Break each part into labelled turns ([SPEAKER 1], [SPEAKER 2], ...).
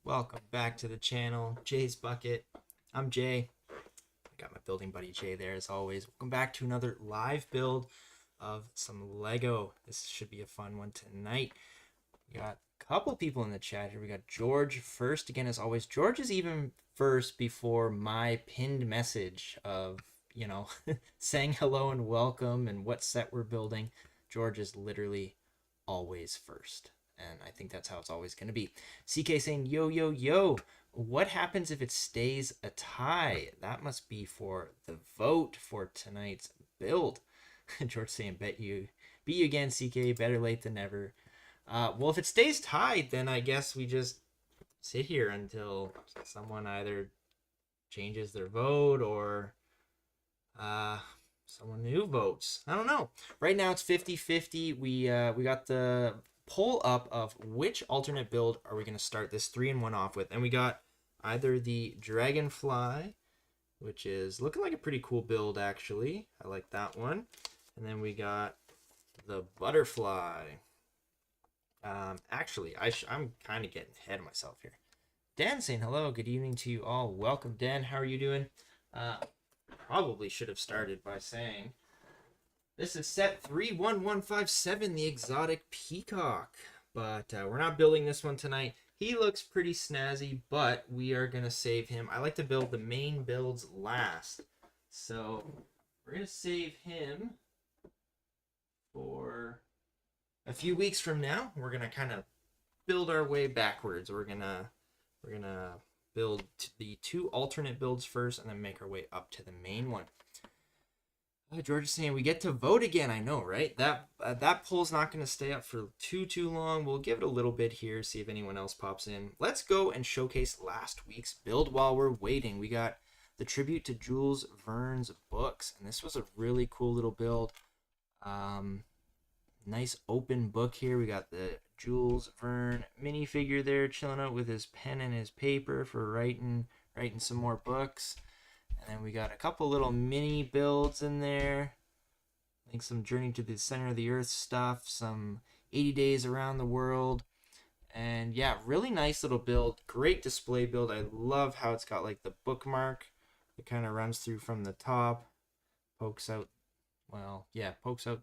[SPEAKER 1] Welcome back to the channel, JaysBucket. I'm Jay. I got my building buddy Jay there as always. Welcome back to another live build of some Lego. This should be a fun one tonight. We got a couple people in the chat here. We got George first again as always. George is even first before my pinned message of, saying hello and welcome and what set we're building. George is literally always first. And I think that's how it's always going to be. CK saying, yo, yo, yo. What happens if it stays a tie? That must be for the vote for tonight's build. George saying, beat you again, CK. Better late than never. Well, if it stays tied, then I guess we just sit here until someone either changes their vote or someone new votes. I don't know. Right now it's 50-50. We got the poll up of which alternate build are we going to start this 3-in-1 off with, and we got either the Dragonfly, which is looking like a pretty cool build actually. I like that one. And then we got the Butterfly. Actually, I'm kind of getting ahead of myself here. Dan saying hello, good evening to you all. Welcome, Dan. How are you doing? Probably should have started by saying this is set 31157, the Exotic Peacock. But we're not building this one tonight. He looks pretty snazzy, but we are going to save him. I like to build the main builds last. So we're going to save him for a few weeks from now. We're going to kind of build our way backwards. We're going to build the two alternate builds first and then make our way up to the main one. George is saying we get to vote again. I know, right? That poll's not going to stay up for too long. We'll give it a little bit here, see if anyone else pops in. Let's go and showcase last week's build while we're waiting. We got the tribute to Jules Verne's books, and this was a really cool little build. Nice open book here. We got the Jules Verne minifigure there, chilling out with his pen and his paper for writing some more books. And then we got a couple little mini builds in there. I think some Journey to the Center of the Earth stuff, some 80 Days Around the World. And yeah, really nice little build. Great display build. I love how it's got like the bookmark. It kind of runs through from the top, pokes out. Well, yeah, pokes out.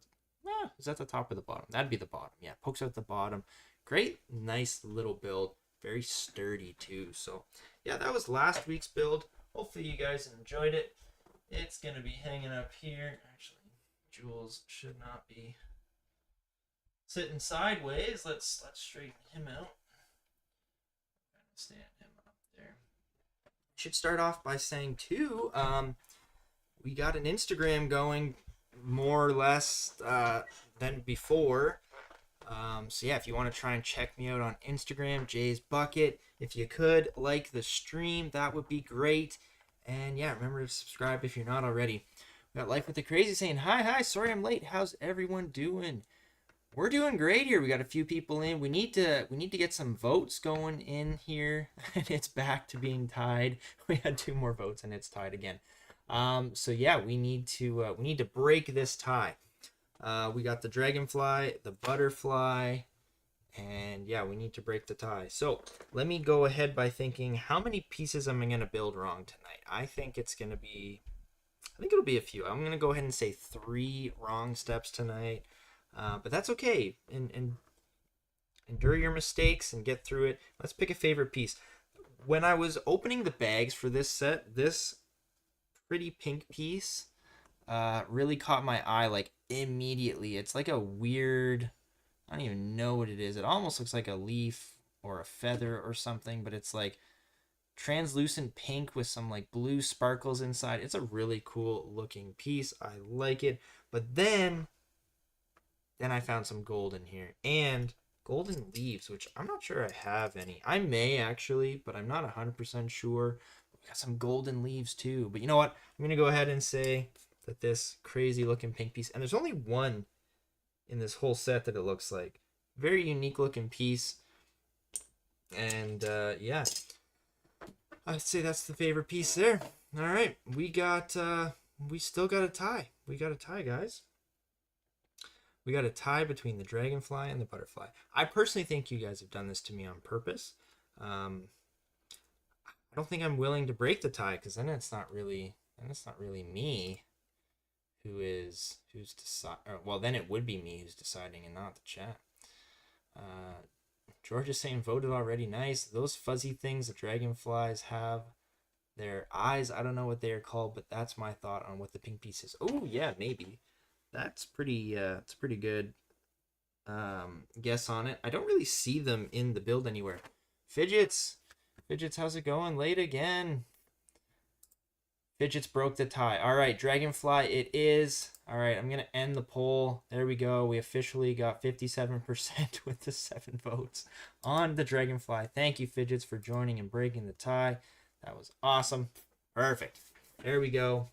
[SPEAKER 1] Is that the top or the bottom? That'd be the bottom. Yeah, pokes out the bottom. Great, nice little build. Very sturdy too. So yeah, that was last week's build. Hopefully you guys enjoyed it. It's going to be hanging up here. Actually, Jules should not be sitting sideways. Let's straighten him out. Stand him up there. Should start off by saying too, we got an Instagram going more or less than before. So yeah, if you want to try and check me out on Instagram, JaysBucket, if you could like the stream, that would be great. And yeah, remember to subscribe if you're not already. We got Life with the Crazy saying, hi, sorry I'm late. How's everyone doing? We're doing great here. We got a few people in. We need to get some votes going in here. And it's back to being tied. We had 2 more votes and it's tied again. So yeah, we need to break this tie. We got the Dragonfly, the Butterfly, and yeah, we need to break the tie. So let me go ahead by thinking how many pieces am I going to build wrong tonight. I think it'll be a few. I'm going to go ahead and say 3 wrong steps tonight, but that's okay. And endure your mistakes and get through it. Let's pick a favorite piece. When I was opening the bags for this set, this pretty pink piece really caught my eye like immediately. It's like a weird, I don't even know what it is. It almost looks like a leaf or a feather or something, but it's like translucent pink with some like blue sparkles inside. It's a really cool looking piece. I like it. But then I found some gold in here and golden leaves, which I'm not sure I have any. I may actually, but I'm not 100% sure. We got some golden leaves too. But you know what? I'm going to go ahead and say that this crazy looking pink piece, and there's only one in this whole set that it looks like. Very unique looking piece. And yeah, I'd say that's the favorite piece there. All right, we still got a tie. We got a tie, guys. We got a tie between the Dragonfly and the Butterfly. I personally think you guys have done this to me on purpose. don't think I'm willing to break the tie, because then it's not really me who's decide. Well, then it would be me who's deciding and not the chat. George is saying voted already. Nice. Those fuzzy things the dragonflies have, their eyes, I don't know what they are called, but that's my thought on what the pink piece is. Oh yeah, maybe. That's pretty it's a pretty good guess on it. I don't really see them in the build anywhere. Fidgets, how's it going? Late again. Fidgets broke the tie. All right, Dragonfly it is. All right, I'm going to end the poll. There we go. We officially got 57% with the 7 votes on the Dragonfly. Thank you, Fidgets, for joining and breaking the tie. That was awesome. Perfect. There we go.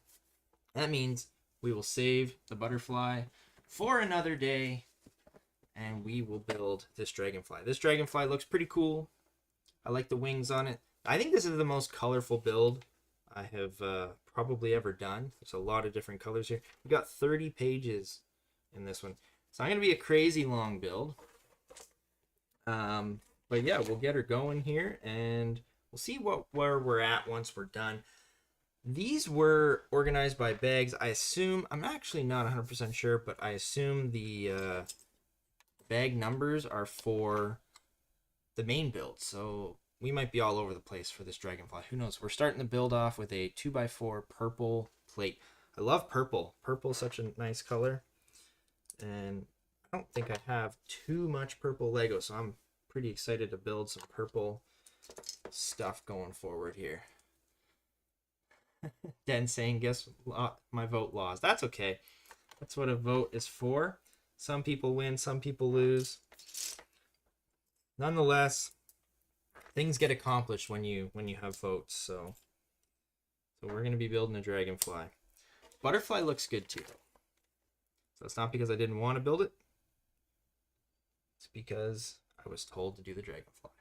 [SPEAKER 1] That means we will save the butterfly for another day, and we will build this Dragonfly. This Dragonfly looks pretty cool. I like the wings on it. I think this is the most colorful build I have probably ever done. There's a lot of different colors here. We got 30 pages in this one. It's not going to be a crazy long build. But yeah, we'll get her going here, and we'll see where we're at once we're done. These were organized by bags. I assume, I'm actually not 100% sure, but I assume the bag numbers are for the main build. So we might be all over the place for this Dragonfly. Who knows? We're starting the build off with a 2x4 purple plate. I love purple. Purple's such a nice color. And I don't think I have too much purple Lego, so I'm pretty excited to build some purple stuff going forward here. Den saying, guess my vote lost. That's okay. That's what a vote is for. Some people win, some people lose. Nonetheless, things get accomplished when you have votes. So we're gonna be building a Dragonfly. Butterfly looks good too. So it's not because I didn't want to build it. It's because I was told to do the Dragonfly.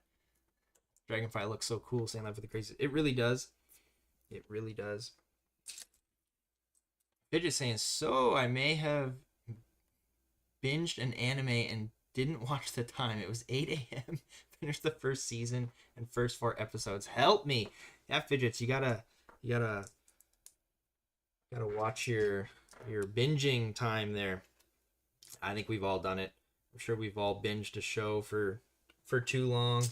[SPEAKER 1] Dragonfly looks so cool. Saying that for the crazy. It really does. It really does. Fidget saying, so I may have binged an anime and didn't watch the time. It was 8 a.m. Finished the first season and first 4 episodes. Help me. Yeah, Fidgets, you gotta watch your binging time there. I think we've all done it. I'm sure we've all binged a show for too long.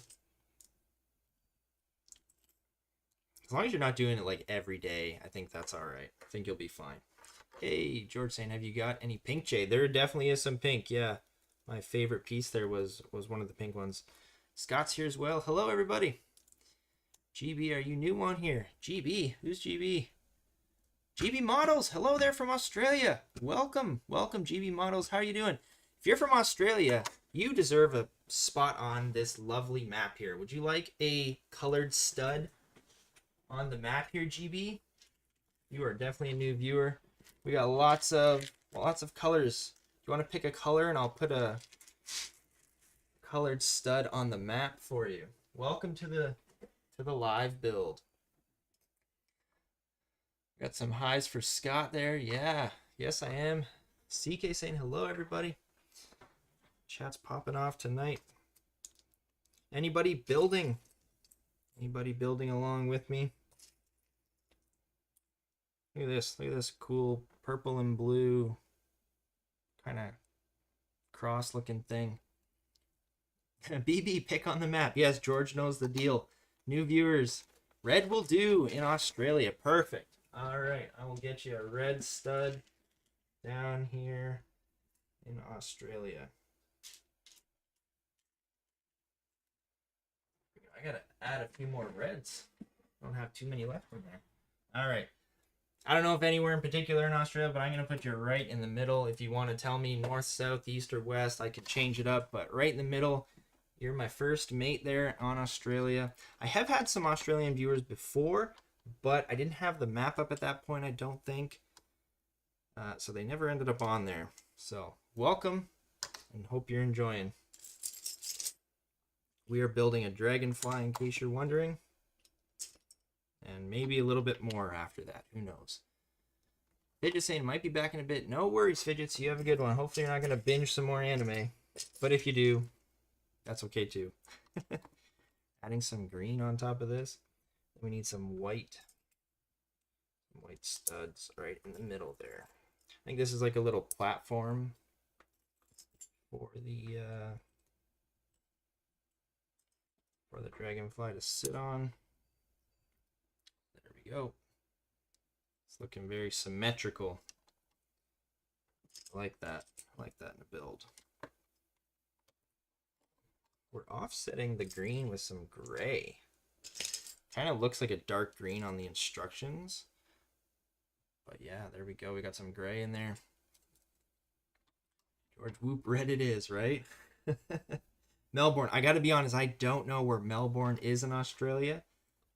[SPEAKER 1] As long as you're not doing it like every day, I think that's all right. I think you'll be fine. Hey, George saying, have you got any pink jade? There definitely is some pink, yeah. My favorite piece there was one of the pink ones. Scott's here as well. Hello, everybody. GB, are you new on here? GB, who's GB? GB Models, hello there from Australia. Welcome, GB Models. How are you doing? If you're from Australia, you deserve a spot on this lovely map here. Would you like a colored stud on the map here, GB? You are definitely a new viewer. We got lots of colors. Do you want to pick a color and I'll put a colored stud on the map for you. Welcome to the live build. Got some highs for Scott there. Yeah, yes I am. CK saying hello, everybody. Chat's popping off tonight. Anybody building? Anybody building along with me? Look at this cool purple and blue kind of cross looking thing. BB, pick on the map. Yes, George knows the deal. New viewers, red will do in Australia. Perfect. All right, I will get you a red stud down here in Australia. I gotta add a few more reds. I don't have too many left in there. All right. I don't know if anywhere in particular in Australia, but I'm going to put you right in the middle. If you want to tell me north, south, east, or west, I could change it up. But right in the middle, you're my first mate there on Australia. I have had some Australian viewers before, but I didn't have the map up at that point, I don't think. So they never ended up on there. So welcome, and hope you're enjoying. We are building a Dragonfly, in case you're wondering. And maybe a little bit more after that. Who knows? Fidget saying might be back in a bit. No worries, Fidgets. You have a good one. Hopefully you're not going to binge some more anime. But if you do, that's okay too. Adding some green on top of this. We need some white studs right in the middle there. I think this is like a little platform for the Dragonfly to sit on. There we go. It's looking very symmetrical. I like that. I like that in a build. We're offsetting the green with some gray. Kind of looks like a dark green on the instructions. But yeah, there we go. We got some gray in there. George Whoop Red it is, right? Melbourne. I got to be honest, I don't know where Melbourne is in Australia.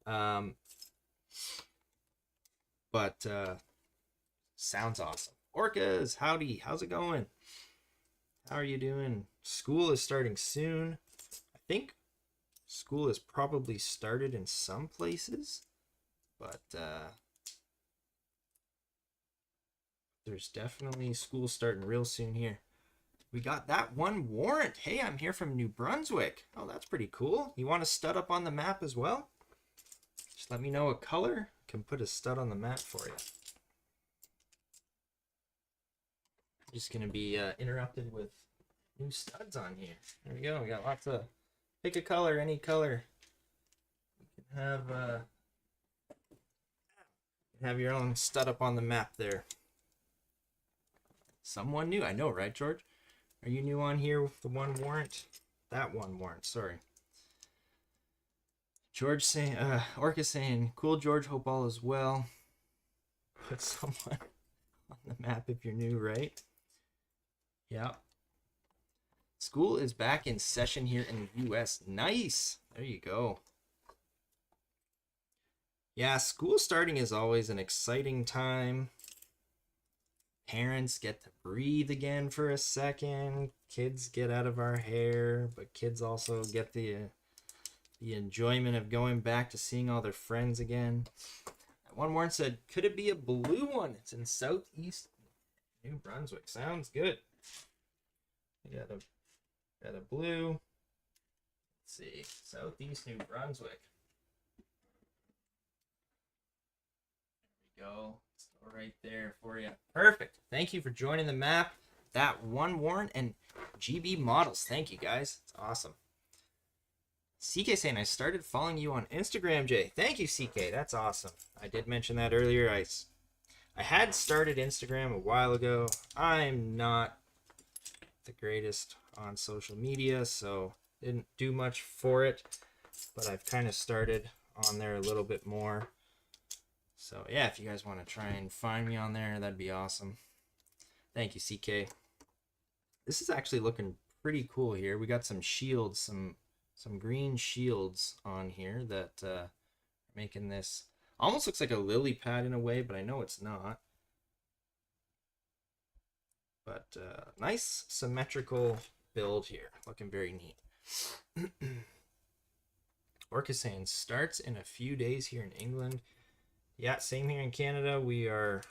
[SPEAKER 1] But sounds awesome. Orcas, howdy. How's it going? How are you doing? School is starting soon. I think school has probably started in some places, but there's definitely school starting real soon here. We got that one warrant. Hey, I'm here from New Brunswick. Oh, that's pretty cool. You want a stud up on the map as well? Just let me know a color. I can put a stud on the map for you. Just going to be interrupted with new studs on here. There we go. We got lots of... Pick a color, any color. You can have your own stud up on the map there. Someone new. I know, right, George? Are you new on here with the one warrant? That one warrant, sorry. George saying, Orca saying, cool, George, hope all is well. Put someone on the map if you're new, right? Yeah. School is back in session here in the US. Nice. There you go. Yeah, school starting is always an exciting time. Parents get to breathe again for a second. Kids get out of our hair, but kids also get the enjoyment of going back to seeing all their friends again. One more said, could it be a blue one? It's in southeast New Brunswick. Sounds good. We got a blue. Let's see, southeast New Brunswick. There we go. Right there for you. Perfect. Thank you for joining the map. That one warrant and GB models. Thank you, guys. It's awesome. CK saying, I started following you on Instagram, Jay. Thank you, CK. That's awesome. I did mention that earlier. I had started Instagram a while ago. I'm not the greatest on social media, so didn't do much for it, but I've kind of started on there a little bit more. So yeah, if you guys want to try and find me on there, that'd be awesome. Thank you, CK. This is actually looking pretty cool here. We got some shields, some green shields on here that are making this almost looks like a lily pad in a way, but I know it's not. But nice symmetrical build here, looking very neat. Orca saying starts in a few days here in England. Yeah, same here in Canada. We are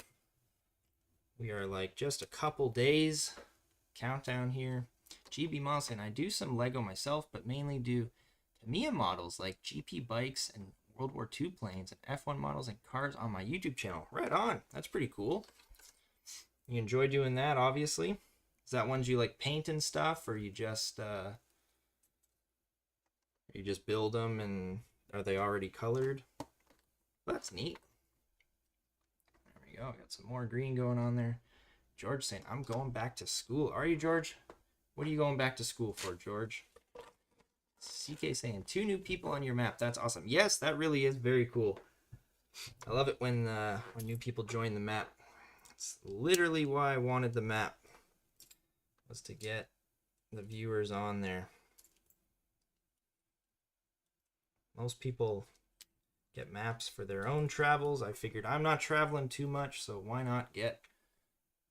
[SPEAKER 1] like just a couple days countdown here. GB models, and I do some Lego myself, but mainly do Tamiya models like GP bikes and World War II planes and F1 models and cars on my YouTube channel. Right on. That's pretty cool. You enjoy doing that, obviously. Is that ones you like paint and stuff, or you just build them and are they already colored? That's neat. There we go. Got some more green going on there. George saying, I'm going back to school. Are you, George? What are you going back to school for, George? CK saying, 2 new people on your map. That's awesome. Yes, that really is very cool. I love it when new people join the map. It's literally why I wanted the map, was to get the viewers on there. Most people get maps for their own travels. I figured I'm not traveling too much, so why not get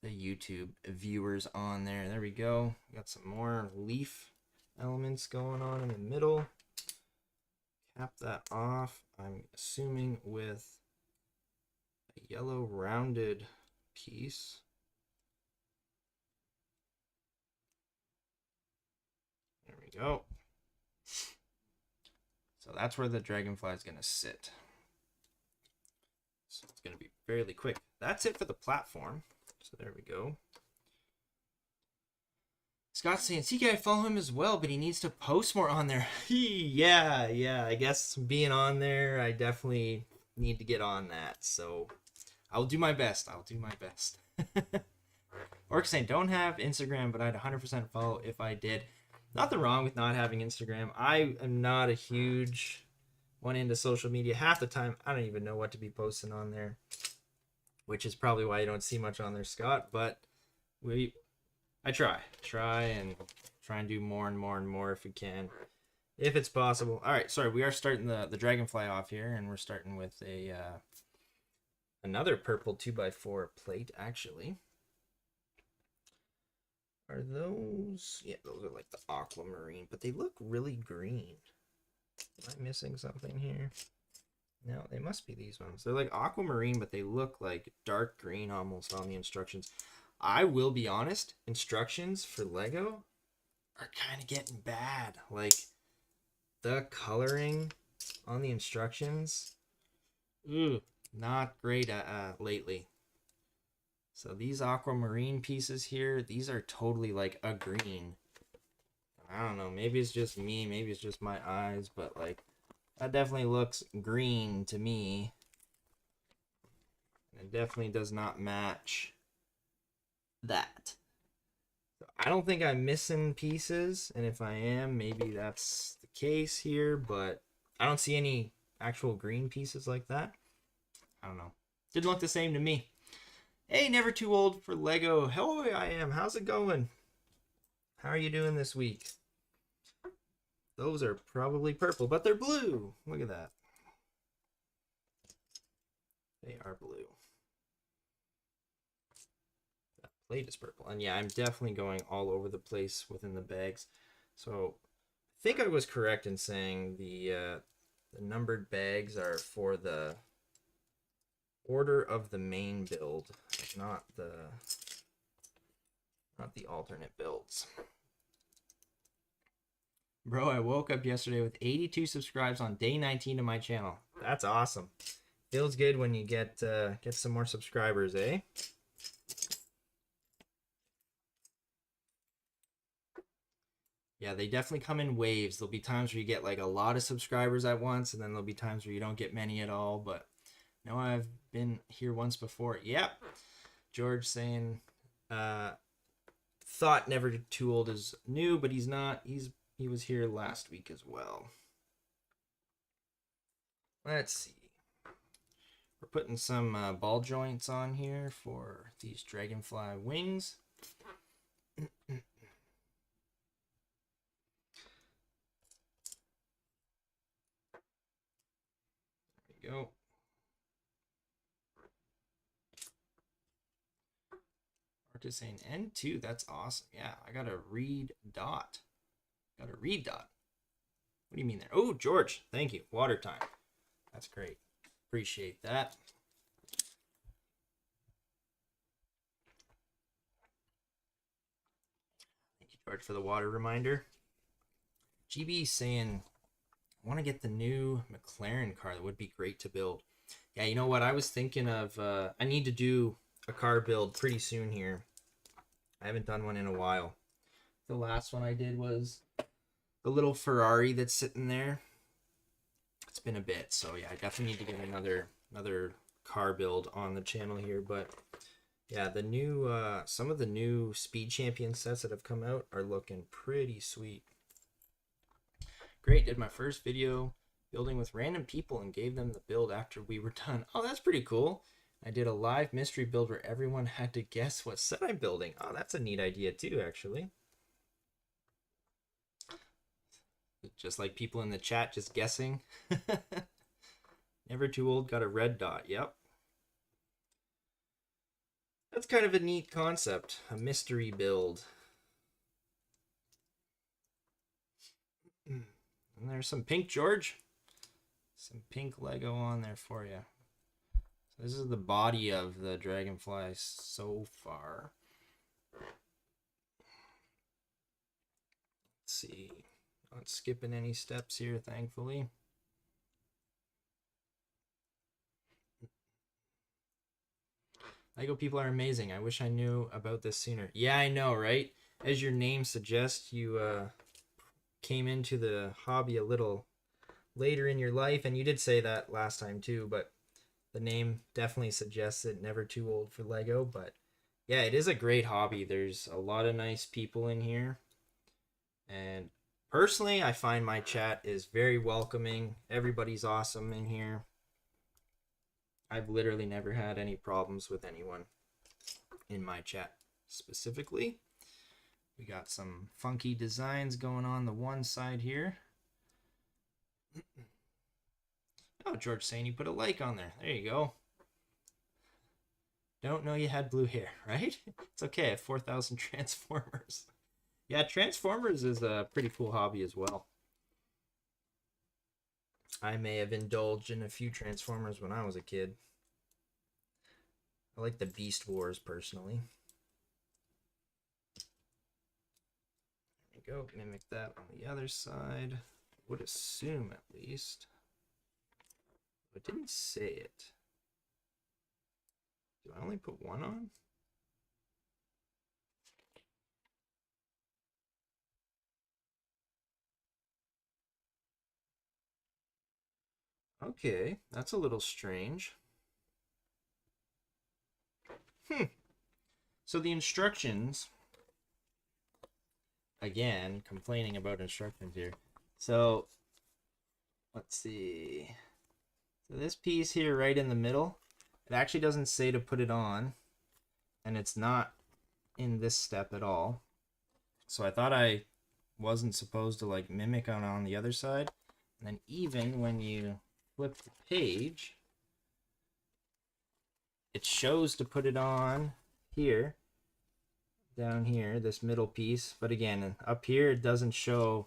[SPEAKER 1] the YouTube viewers on there. There we go. Got some more leaf elements going on in the middle. Cap that off, I'm assuming, with a yellow rounded piece. There we go. So that's where the Dragonfly is going to sit. So it's going to be fairly quick. That's it for the platform. So there we go. Scott's saying, CK, I follow him as well, but he needs to post more on there. yeah, I guess being on there, I definitely need to get on that. So I'll do my best. Orc saying, don't have Instagram, but I'd 100% follow if I did. Nothing wrong with not having Instagram. I am not a huge one into social media. Half the time, I don't even know what to be posting on there, which is probably why you don't see much on there, Scott. But I try and do more and more if we can, if it's possible. All right, sorry, we are starting the Dragonfly off here, and we're starting with a another purple 2x4 plate, actually. Are those? Yeah, those are like the aquamarine, but they look really green. Am I missing something here? No, they must be these ones. They're like aquamarine, but they look like dark green almost on the instructions. I will be honest, instructions for Lego are kind of getting bad. Like, the coloring on the instructions, not great lately. So these aquamarine pieces here, these are totally like a green. I don't know, maybe it's just me, maybe it's just my eyes, but like, that definitely looks green to me. It definitely does not match that. I don't think I'm missing pieces, and if I am, maybe that's the case here, but I don't see any actual green pieces like that. I don't know. Didn't look the same to me. Hey, never too old for Lego. Hello, I am. How's it going? How are you doing this week? Those are probably purple, but they're blue. Look at that. They are blue. That plate is purple. And yeah, I'm definitely going all over the place within the bags. So I think I was correct in saying the numbered bags are for the order of the main build, not the alternate builds. Bro, I woke up yesterday with 82 subscribes on day 19 of my channel. That's awesome. Feels good when you get some more subscribers, eh? Yeah, they definitely come in waves. There'll be times where you get like a lot of subscribers at once, and then there'll be times where you don't get many at all. But no, I've been here once before. Yep. George saying, thought never too old is new, but he's not. He was here last week as well. Let's see. We're putting some ball joints on here for these Dragonfly wings. There we go. Artist saying N2, that's awesome. Yeah, I got a read dot. What do you mean there? Oh, George, thank you. Water time. That's great. Appreciate that. Thank you, George, for the water reminder. GB saying, I want to get the new McLaren car. That would be great to build. Yeah, you know what? I was thinking of, I need to do a car build pretty soon here. I haven't done one in a while. The last one I did was the little Ferrari that's sitting there. It's been a bit, so yeah, I definitely need to get another car build on the channel here. But yeah, the new some of the new Speed Champion sets that have come out are looking pretty sweet. Great, did my first video building with random people and gave them the build after we were done. Oh, that's pretty cool. I did a live mystery build where everyone had to guess what set I'm building. Oh, that's a neat idea too, actually. Just like people in the chat just guessing. Never too old, got a red dot. Yep. That's kind of a neat concept. A mystery build. And there's some pink, George. Some pink Lego on there for you. So this is the body of the Dragonfly so far. Let's see. Not skipping any steps here, thankfully. Lego people are amazing. I wish I knew about this sooner. Yeah, I know, right? As your name suggests, you came into the hobby a little later in your life, and you did say that last time too, but the name definitely suggests it. Never too old for Lego, but yeah, it is a great hobby. There's a lot of nice people in here, and personally, I find my chat is very welcoming. Everybody's awesome in here. I've literally never had any problems with anyone in my chat specifically. We got some funky designs going on the one side here. Oh, George saying you put a like on there. There you go. Don't know you had blue hair, right? It's okay. I have 4,000 Transformers. Yeah, Transformers is a pretty cool hobby as well. I may have indulged in a few Transformers when I was a kid. I like the Beast Wars personally. There we go. Mimic that on the other side. Would assume at least. It didn't say it. Do I only put one on? Okay, that's a little strange. So the instructions, again, complaining about instructions here. So, let's see. So this piece here right in the middle, it actually doesn't say to put it on, and it's not in this step at all. So I thought I wasn't supposed to like mimic on the other side. And then even when you flip the page, it shows to put it on here, down here, this middle piece. But again, up here, it doesn't show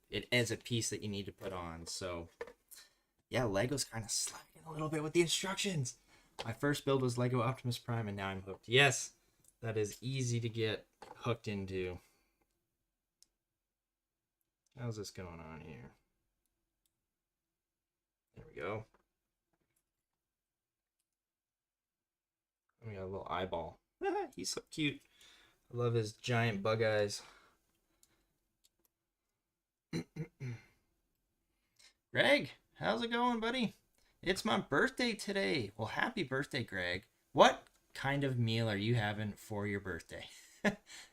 [SPEAKER 1] it as a piece that you need to put on. So yeah, Lego's kind of slacking a little bit with the instructions. My first build was Lego Optimus Prime, and now I'm hooked. Yes, that is easy to get hooked into. How's this going on here? There we go. We got a little eyeball. He's so cute. I love his giant bug eyes. Greg, how's it going, buddy? It's my birthday today. Well, happy birthday, Greg. What kind of meal are you having for your birthday?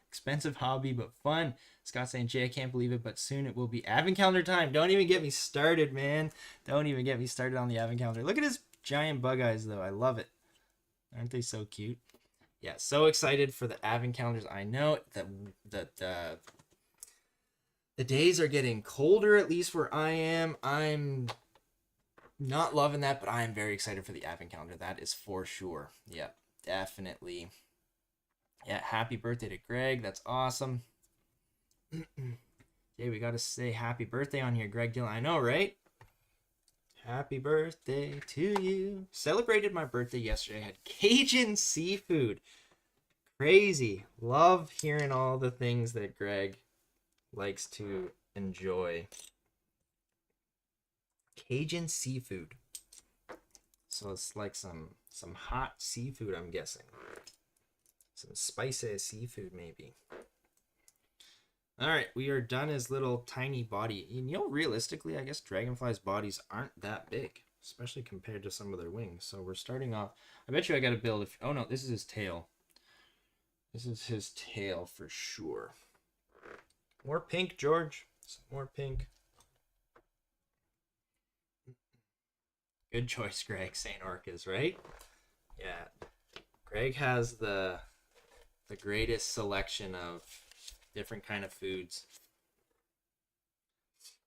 [SPEAKER 1] Expensive hobby, but fun. Scott saying, Jay, I can't believe it, but soon it will be advent calendar time. Don't even get me started, man. Don't even get me started on the advent calendar. Look at his giant bug eyes, though. I love it. Aren't they so cute? Yeah, so excited for the advent calendars. I know that the days are getting colder, at least where I am. I'm not loving that, but I am very excited for the advent calendar. That is for sure. Yeah, definitely. Yeah, happy birthday to Greg. That's awesome. Jay, we got to say happy birthday on here, Greg Dillon. I know, right? Happy birthday to you. Celebrated my birthday yesterday. I had Cajun seafood. Crazy. Love hearing all the things that Greg likes to enjoy. Cajun seafood. So it's like some hot seafood, I'm guessing. Some spicy seafood, maybe. All right, we are done his little tiny body. You know, realistically, I guess Dragonfly's bodies aren't that big, especially compared to some of their wings. So we're starting off. I bet you I got to build. Oh no, this is his tail. This is his tail for sure. More pink, George. Some more pink. Good choice, Greg. St. Orcas, right? Yeah. Greg has the greatest selection of different kind of foods.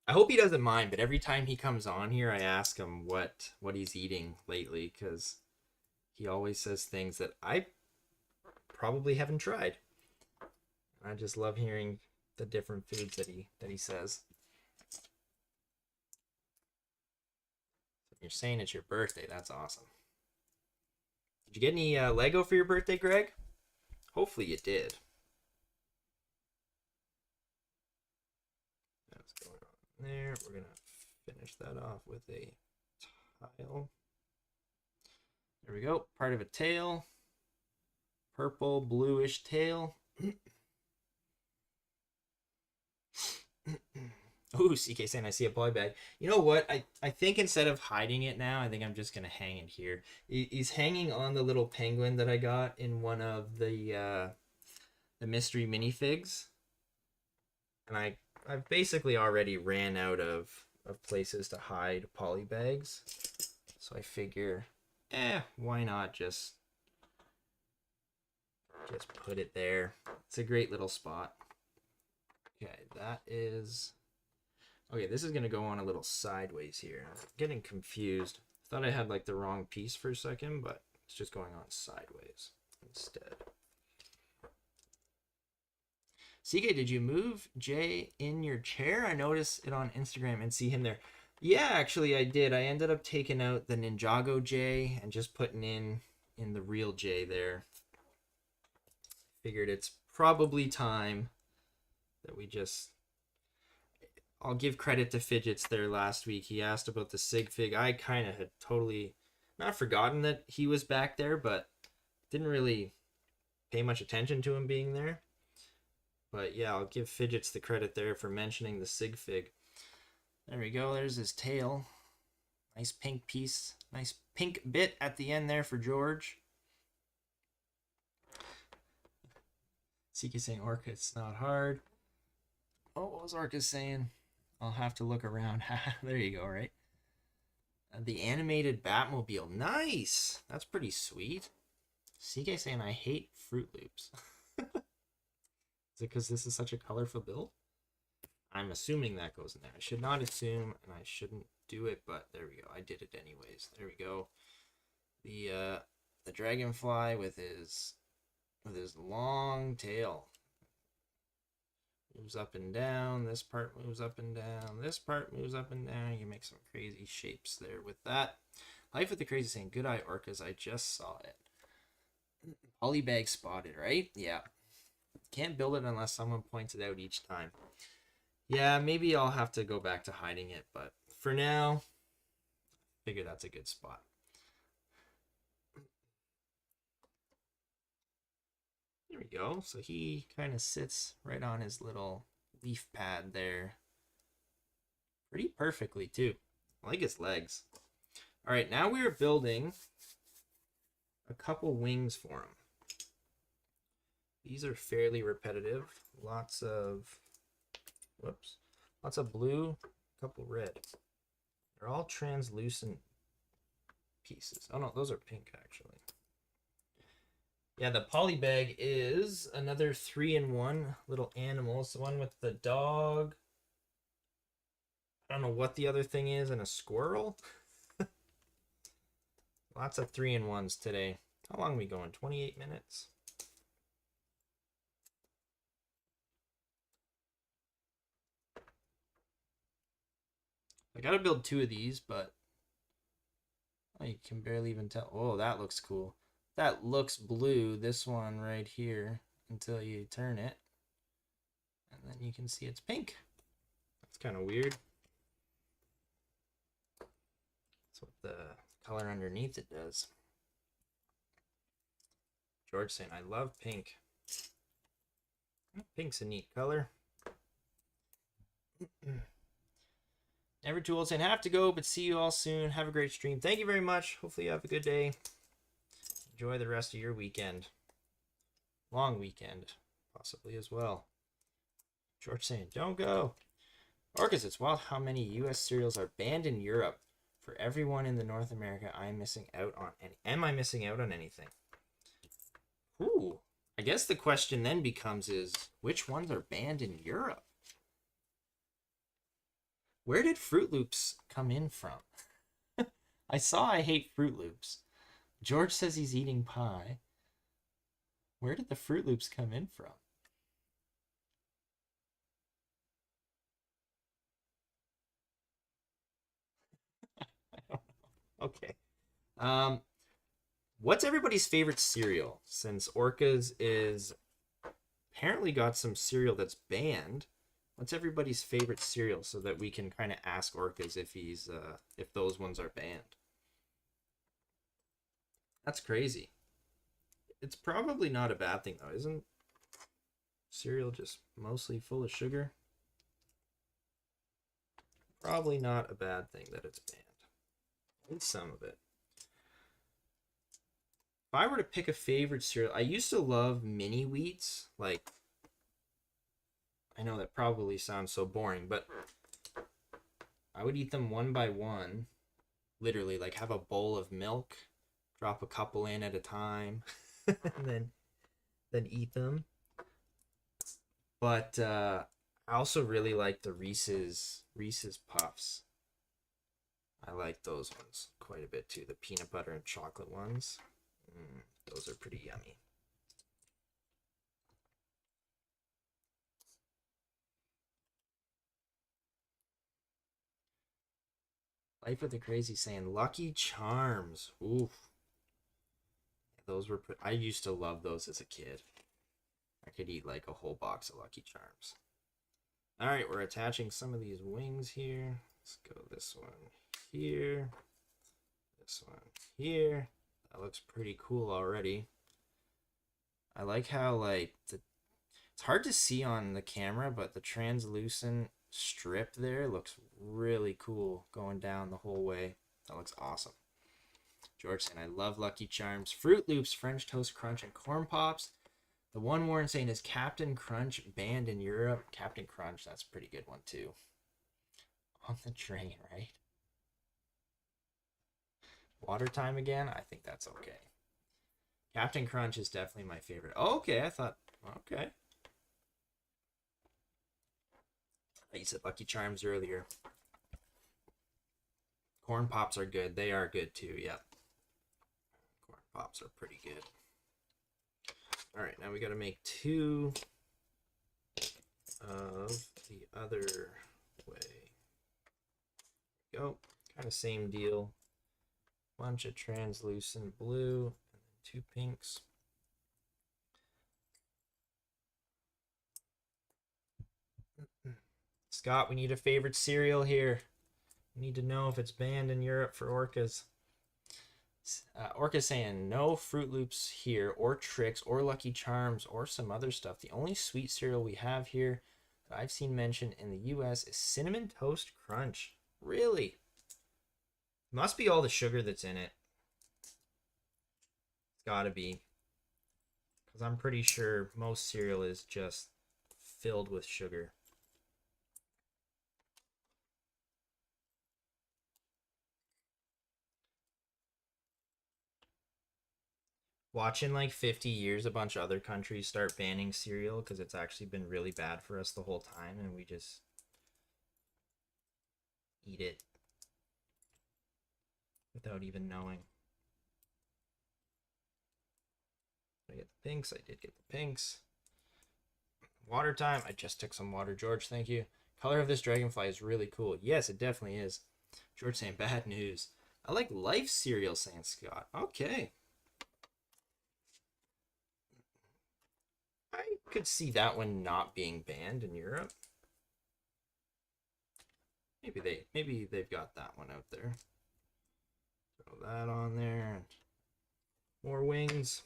[SPEAKER 1] I hope he doesn't mind, but every time he comes on here, I ask him what he's eating lately, because he always says things that I probably haven't tried. I just love hearing the different foods that he says. You're saying it's your birthday. That's awesome. Did you get any Lego for your birthday, Greg? Hopefully you did. That's going on there. We're going to finish that off with a tile. There we go. Part of a tail. purple bluish tail. Ooh, CK saying I see a poly bag. You know what? I think instead of hiding it now, I think I'm just gonna hang it here. He's hanging on the little penguin that I got in one of the mystery minifigs, and I've basically already ran out of places to hide poly bags, so I figure, why not just put it there? It's a great little spot. Okay, that is. Okay, this is going to go on a little sideways here. I'm getting confused. Thought I had like the wrong piece for a second, but it's just going on sideways instead. CK, did you move Jay in your chair? I noticed it on Instagram and see him there. Yeah, actually I did. I ended up taking out the Ninjago Jay and just putting in the real Jay there. Figured it's probably time that we just... I'll give credit to Fidgets there last week. He asked about the sig fig. I kind of had totally not forgotten that he was back there, but didn't really pay much attention to him being there. But yeah, I'll give Fidgets the credit there for mentioning the sig fig. There we go. There's his tail. Nice pink piece. Nice pink bit at the end there for George. CK saying Orca, it's not hard. Oh, what was Orca saying? I'll have to look around. There you go, right? The animated Batmobile. Nice! That's pretty sweet. CK saying I hate Fruit Loops. Is it because this is such a colorful build? I'm assuming that goes in there. I should not assume, and I shouldn't do it, but there we go. I did it anyways. There we go. The Dragonfly with his long tail. Moves up and down. This part moves up and down. This part moves up and down. You make some crazy shapes there with that. Life with the Crazy saying, good eye orcas. I just saw it. Polybag spotted, right? Yeah. Can't build it unless someone points it out each time. Yeah, maybe I'll have to go back to hiding it, but for now, I figure that's a good spot. There we go. So he kind of sits right on his little leaf pad there. Pretty perfectly, too. I like his legs. All right, now we're building a couple wings for him. These are fairly repetitive. Lots of blue, a couple red. They're all translucent pieces. Oh no, those are pink actually. Yeah, the poly bag is another 3-in-1 little animals. The one with the dog. I don't know what the other thing is, and a squirrel. Lots of 3-in-1s today. How long are we going? 28 minutes. I gotta build 2 of these, but you can barely even tell. Oh, that looks cool. That looks blue, this one right here, until you turn it. And then you can see it's pink. That's kind of weird. That's what the color underneath it does. George saying, I love pink. Pink's a neat color. Never too old saying, have to go, but see you all soon. Have a great stream. Thank you very much. Hopefully you have a good day. Enjoy the rest of your weekend. Long weekend, possibly as well. George saying, don't go. Orcas, it's wild how many U.S. cereals are banned in Europe. For everyone in the North America, I'm missing out on any. Am I missing out on anything? Ooh. I guess the question then becomes is, which ones are banned in Europe? Where did Fruit Loops come in from? I saw I hate Fruit Loops. George says he's eating pie. Where did the Fruit Loops come in from? I don't know. Okay. What's everybody's favorite cereal? Since Orcas is apparently got some cereal that's banned. What's everybody's favorite cereal so that we can kind of ask Orcas if those ones are banned? That's crazy. It's probably not a bad thing, though. Isn't cereal just mostly full of sugar? Probably not a bad thing that it's banned. At least some of it. If I were to pick a favorite cereal, I used to love mini wheats. Like, I know that probably sounds so boring, but I would eat them one by one. Literally, like, have a bowl of milk, drop a couple in at a time, and then eat them. But I also really like the Reese's Puffs. I like those ones quite a bit too. The peanut butter and chocolate ones. Those are pretty yummy. Life of the Crazy saying Lucky Charms. Oof. Those were I used to love those as a kid. I could eat like a whole box of Lucky Charms. All right, we're attaching some of these wings here. Let's go this one here. This one here. That looks pretty cool already. I like how like it's hard to see on the camera, but the translucent strip there looks really cool going down the whole way. That looks awesome. George saying, I love Lucky Charms, Fruit Loops, French Toast Crunch, and Corn Pops. The one Warren saying is Captain Crunch banned in Europe. Captain Crunch, that's a pretty good one too. On the train, right? Water time again? I think that's okay. Captain Crunch is definitely my favorite. Oh, okay, I thought, okay. You said Lucky Charms earlier. Corn Pops are good. They are good too, yep. Corn Pops are pretty good. All right, now we got to make 2 of the other way. Go. Kind of same deal. Bunch of translucent blue and then 2 pinks. Scott, we need a favorite cereal here. We need to know if it's banned in Europe for orcas. Orca saying no Fruit Loops here, or Tricks, or Lucky Charms, or some other stuff. The only sweet cereal we have here that I've seen mentioned in the U.S. is Cinnamon Toast Crunch. Really? Must be all the sugar that's in it. It's gotta be. Because I'm pretty sure most cereal is just filled with sugar. Watching like 50 years a bunch of other countries start banning cereal because it's actually been really bad for us the whole time, and we just eat it without even knowing. I get the pinks. I did get the pinks. Water time. I just took some water. George, thank you. Color of this dragonfly is really cool. Yes, it definitely is. George saying bad news. I like Life cereal, saying Scott. Okay. I could see that one not being banned in Europe. Maybe they've got that one out there. Throw that on there. More wings.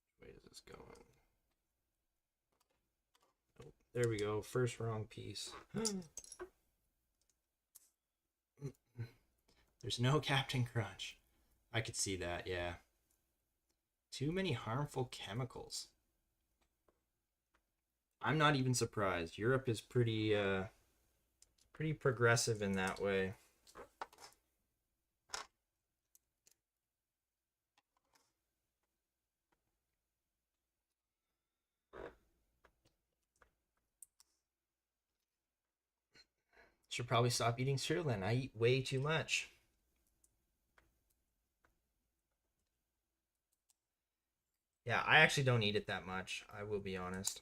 [SPEAKER 1] Which way is this going? Oh, there we go. First wrong piece. There's no Captain Crunch. I could see that, yeah. Too many harmful chemicals. I'm not even surprised. Europe is pretty progressive in that way. Should probably stop eating cereal then. I eat way too much. Yeah, I actually don't eat it that much. I will be honest.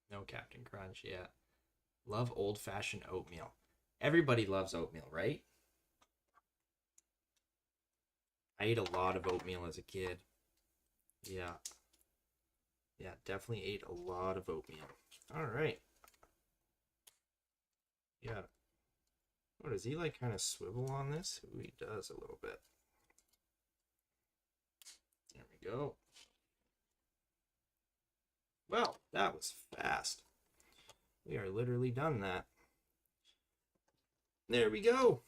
[SPEAKER 1] No Captain Crunch, yeah. Love old-fashioned oatmeal. Everybody loves oatmeal, right? I ate a lot of oatmeal as a kid. Yeah. Yeah, definitely ate a lot of oatmeal. All right. Yeah. Oh, does he like kind of swivel on this? Ooh, he does a little bit. There we go. Well, that was fast. We are literally done that. There we go.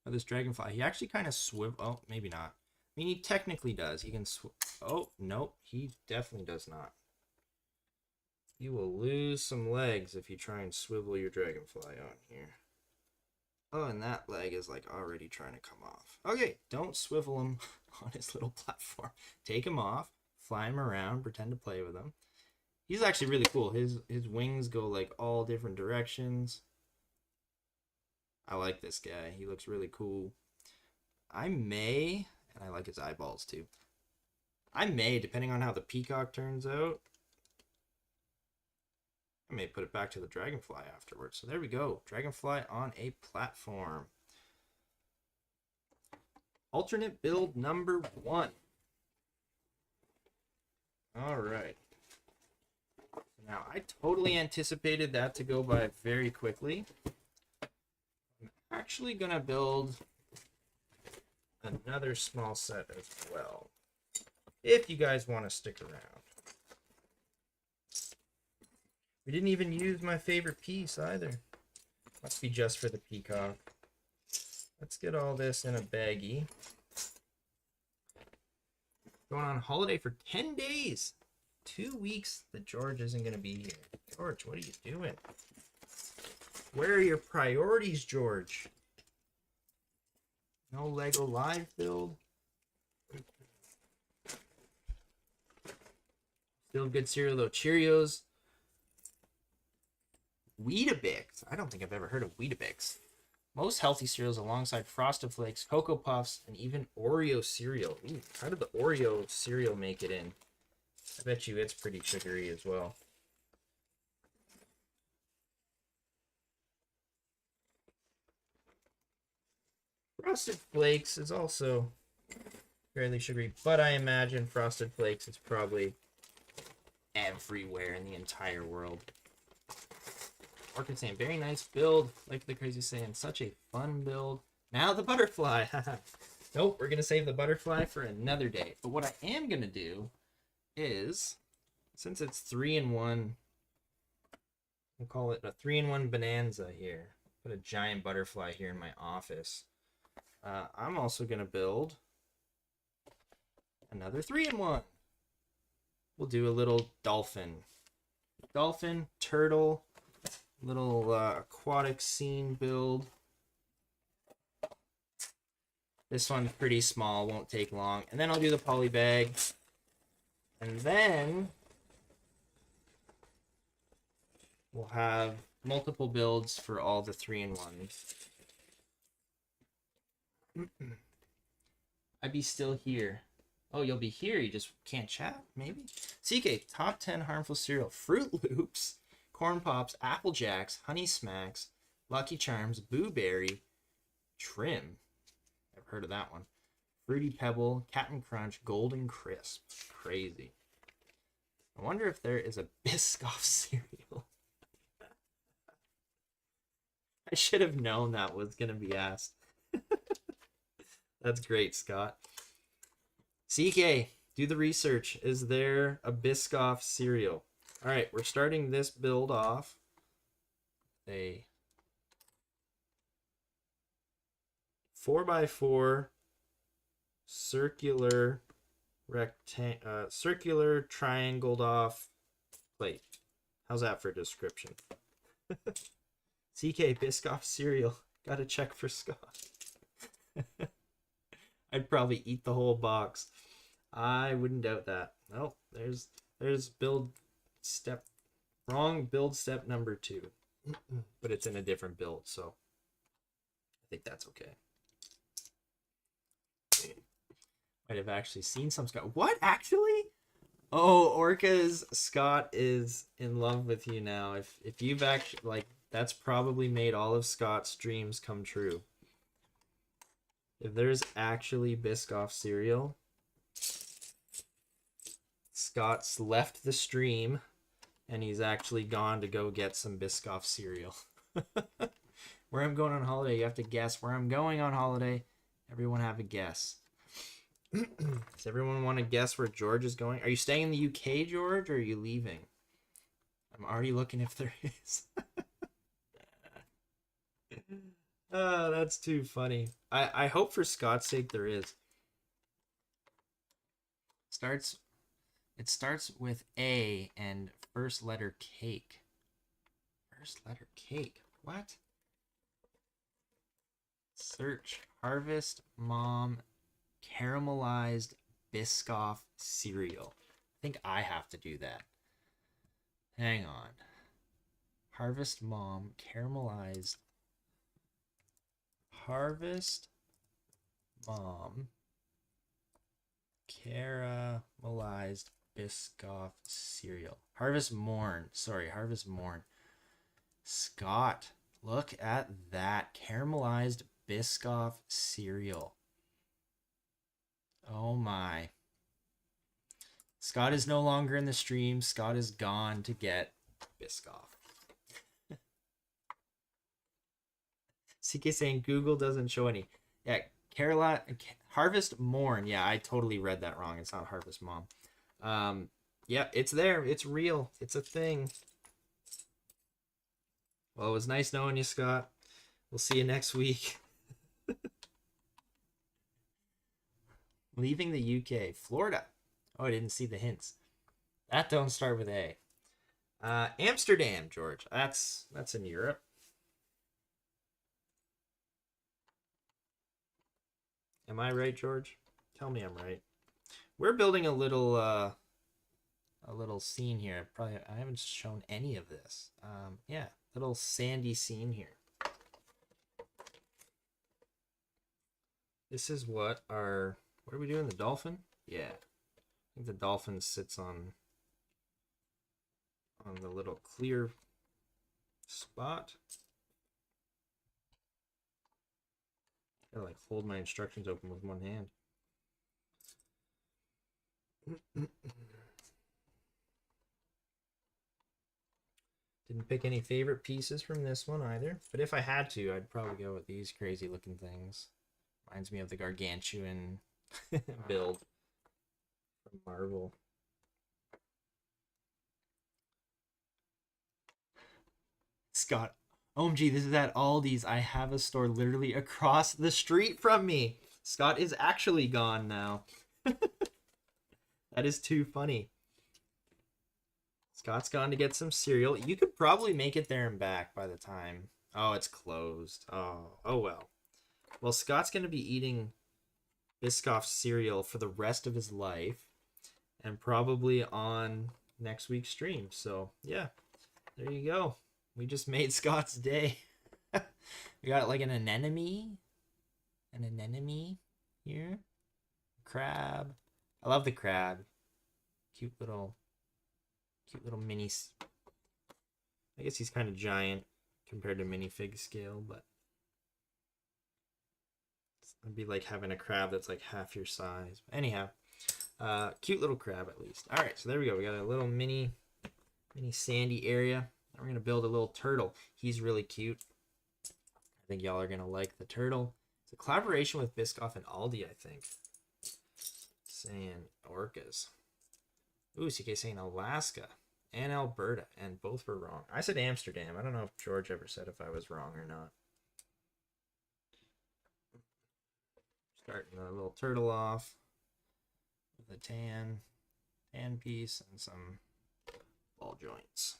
[SPEAKER 1] Oh, this Dragonfly, he actually kind of swivel. Oh, maybe not. I mean, he technically does. He can Oh, nope. He definitely does not. You will lose some legs if you try and swivel your Dragonfly on here. Oh, and that leg is like already trying to come off. Okay, don't swivel him on his little platform. Take him off, fly him around, pretend to play with him. He's actually really cool. His wings go like all different directions. I like this guy. He looks really cool. I may, and I like his eyeballs too. I may, depending on how the Peacock turns out, I may put it back to the Dragonfly afterwards. So there we go. Dragonfly on a platform. Alternate build number 1. All right. Now, I totally anticipated that to go by very quickly. I'm actually going to build another small set as well, if you guys want to stick around. We didn't even use my favorite piece either. Must be just for the Peacock. Let's get all this in a baggie. Going on holiday for 10 days. 2 weeks that George isn't going to be here. George, what are you doing? Where are your priorities, George? No Lego live build. Still good cereal though. Cheerios. Weetabix. I don't think I've ever heard of Weetabix. Most healthy cereals alongside Frosted Flakes, Cocoa Puffs, and even Oreo cereal. Ooh, how did the Oreo cereal make it in? I bet you it's pretty sugary as well. Frosted Flakes is also fairly sugary, but I imagine Frosted Flakes is probably everywhere in the entire world. Orchid saying, very nice build. Like the Crazy saying, such a fun build. Now the butterfly. Nope, we're going to save the butterfly for another day. But what I am going to do is, since it's 3-in-1, we'll call it a 3-in-1 bonanza here. Put a giant butterfly here in my office. I'm also going to build another 3-in-1. We'll do a little dolphin. Dolphin, turtle, little aquatic scene build. This one's pretty small, won't take long. And then I'll do the poly bag. And then we'll have multiple builds for all the 3-in-1s. I'd be still here. Oh, you'll be here, you just can't chat, maybe? CK, top 10 harmful cereal. Fruit Loops, Corn Pops, Apple Jacks, Honey Smacks, Lucky Charms, Boo Berry, Trim. I've heard of that one. Fruity Pebble, Captain Crunch, Golden Crisp. Crazy. I wonder if there is a Biscoff cereal. I should have known that was going to be asked. That's great, Scott. CK, do the research. Is there a Biscoff cereal? All right, we're starting this build off. A 4x4 circular circular triangled off plate. How's that for a description? CK, Biscoff cereal. Gotta check for Scott. I'd probably eat the whole box. I wouldn't doubt that. Nope, there's build step, wrong build step number 2. But it's in a different build, so I think that's okay. Might have actually seen some Scott. What, actually? Oh, Orca's Scott is in love with you now. If you've actually, like, that's probably made all of Scott's dreams come true. If there's actually Biscoff cereal, Scott's left the stream and he's actually gone to go get some Biscoff cereal. Where I'm going on holiday, you have to guess where I'm going on holiday. Everyone have a guess. Does everyone want to guess where George is going? Are you staying in the UK, George, or are you leaving? I'm already looking if there is. Oh, that's too funny. I hope for Scott's sake there is. It starts with A and first letter cake. First letter cake. What? Search Harvest Mom caramelized Biscoff cereal. I think I have to do that. Hang on. Harvest Mom caramelized. Harvest Mom caramelized Biscoff cereal. Harvest Morn. Sorry, Harvest Morn. Scott, look at that caramelized Biscoff cereal. Oh my. Scott is no longer in the stream. Scott is gone to get Biscoff. CK saying Google doesn't show any. Yeah, Carolina Harvest Morn. Yeah, I totally read that wrong. It's not Harvest Mom. Yeah, it's there. It's real. It's a thing. Well, it was nice knowing you, Scott. We'll see you next week. Leaving the UK. Florida. Oh, I didn't see the hints. That don't start with A. Amsterdam, George. That's in Europe. Am I right, George? Tell me I'm right. We're building a little scene here. Probably I haven't shown any of this. Yeah, little sandy scene here. This is what are we doing? The dolphin? Yeah. I think the dolphin sits on the little clear spot. I gotta like hold my instructions open with one hand. Didn't pick any favorite pieces from this one either, but if I had to, I'd probably go with these crazy looking things. Reminds me of the gargantuan build from Marvel. Scott, OMG, this is at Aldi's. I have a store literally across the street from me. Scott is actually gone now. That is too funny. Scott's gone to get some cereal. You could probably make it there and back by the time. Oh, it's closed. Oh well. Well, Scott's going to be eating Biscoff cereal for the rest of his life and probably on next week's stream. So, yeah, there you go. We just made Scott's day. We got like an anemone. An anemone here. Crab. I love the crab. Cute little mini. I guess he's kind of giant compared to minifig scale, but it'd be like having a crab that's like half your size. But anyhow, cute little crab at least. All right, so there we go. We got a little mini sandy area. Now we're gonna build a little turtle. He's really cute. I think y'all are gonna like the turtle. It's a collaboration with Biscoff and Aldi, I think. Saying orcas. Ooh, CK saying Alaska and Alberta, and both were wrong. I said Amsterdam. I don't know if George ever said if I was wrong or not. Starting the little turtle off with a tan piece and some ball joints.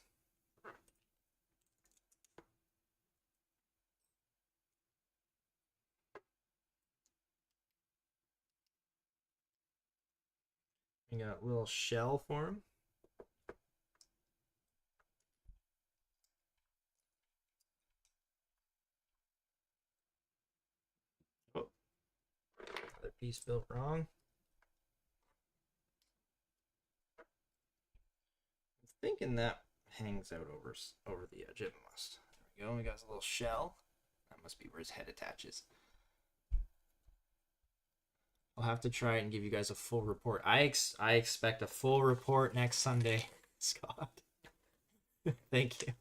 [SPEAKER 1] We got a little shell for him. Oh, another piece built wrong. I'm thinking that hangs out over the edge. It must. There we go. We got a little shell. That must be where his head attaches. I'll have to try it and give you guys a full report. I expect a full report next Sunday, Scott. Thank you.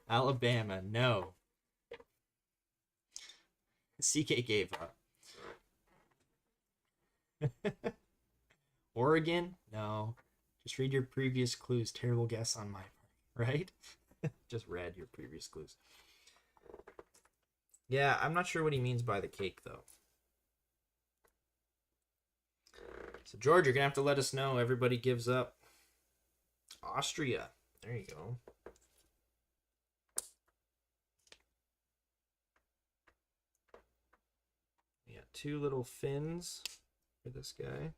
[SPEAKER 1] Alabama, no. CK gave up. Oregon, no. Just read your previous clues. Terrible guess on my part, right? Just read your previous clues. Yeah, I'm not sure what he means by the cake, though. So, George, you're going to have to let us know. Everybody gives up. Austria. There you go. We got two little fins for this guy.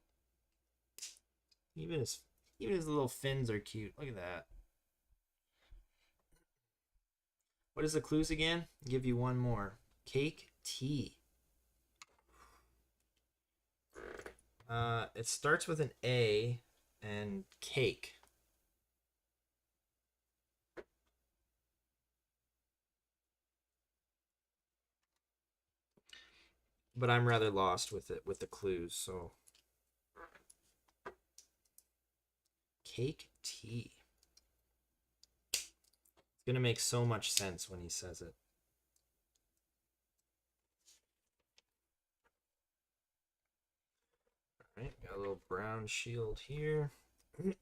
[SPEAKER 1] Even his little fins are cute. Look at that. What is the clues again? I'll give you one more. Cake tea. It starts with an A and cake. But I'm rather lost with it, with the clues, so. Cake tea. It's going to make so much sense when he says it. All right, got a little brown shield here. There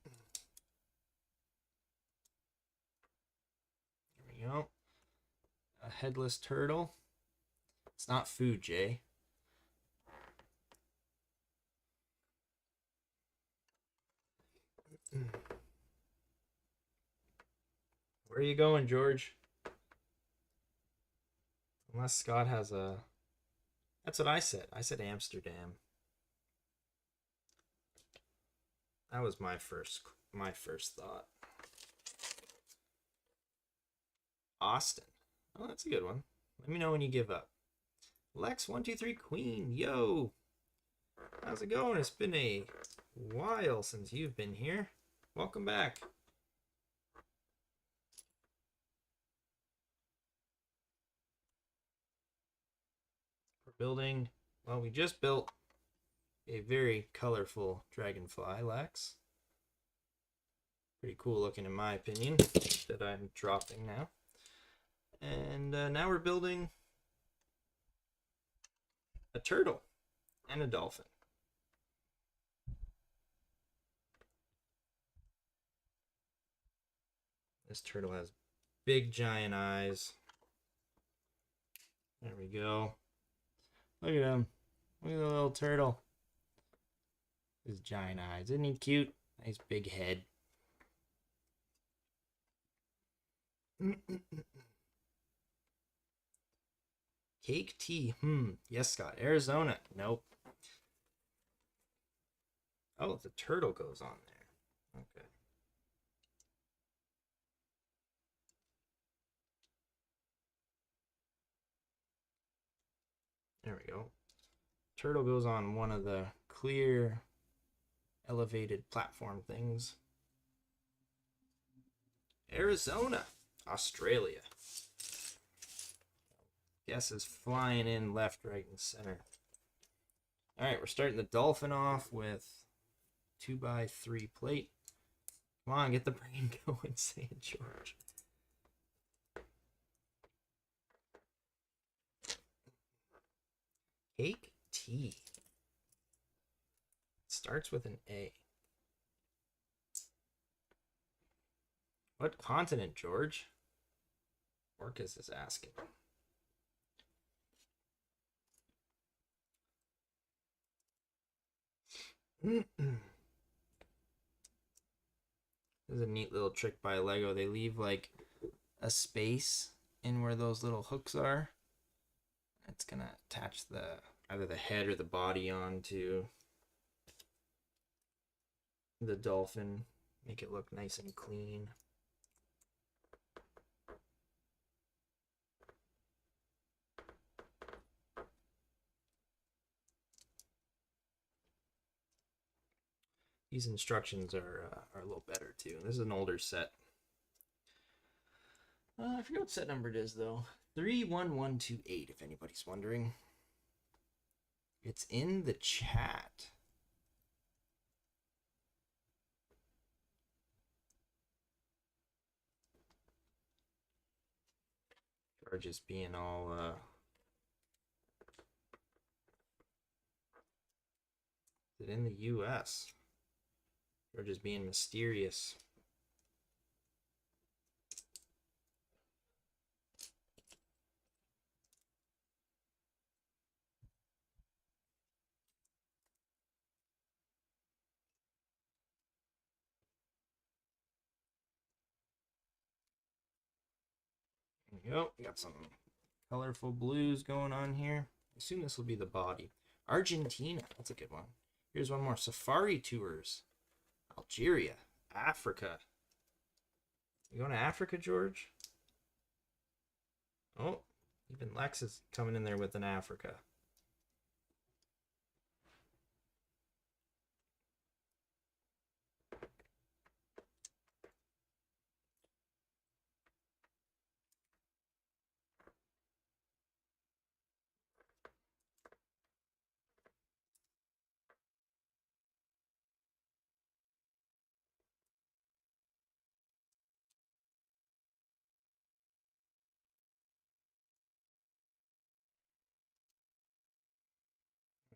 [SPEAKER 1] we go. A headless turtle. It's not food, Jay. Where are you going, George? Unless Scott has a... That's what I said. I said Amsterdam. That was my first thought. Austin. Oh, that's a good one. Let me know when you give up. Lex123 Queen. Yo. How's it going? It's been a while since you've been here. Welcome back. We're building, well, we just built a very colorful Dragonfly, Lex. Pretty cool looking in my opinion, that I'm dropping now. And now we're building a turtle and a dolphin. This turtle has big giant eyes. There we go. Look at him. Look at the little turtle. His giant eyes. Isn't he cute? Nice big head. Cake tea. Yes, Scott. Arizona. Nope. Oh, the turtle goes on there. Okay. There we go. Turtle goes on one of the clear elevated platform things. Arizona. Australia. Guess is flying in left, right, and center. All right, we're starting the dolphin off with 2x3 plate. Come on, get the brain going, St. George. Cake tea. Starts with an A. What continent, George? Orcus is asking. This is a neat little trick by Lego. They leave like a space in where those little hooks are. It's gonna attach either the head or the body onto the dolphin. Make it look nice and clean. These instructions are a little better too. This is an older set. I forget what set number it is though. 31128 if anybody's wondering. It's in the chat. George is being all is it in the US? George is being mysterious. There we go. We got some colorful blues going on here. I assume this will be the body. Argentina. That's a good one. Here's one more. Safari tours. Algeria. Africa. You going to Africa, George? Oh, even Lex is coming in there with an Africa.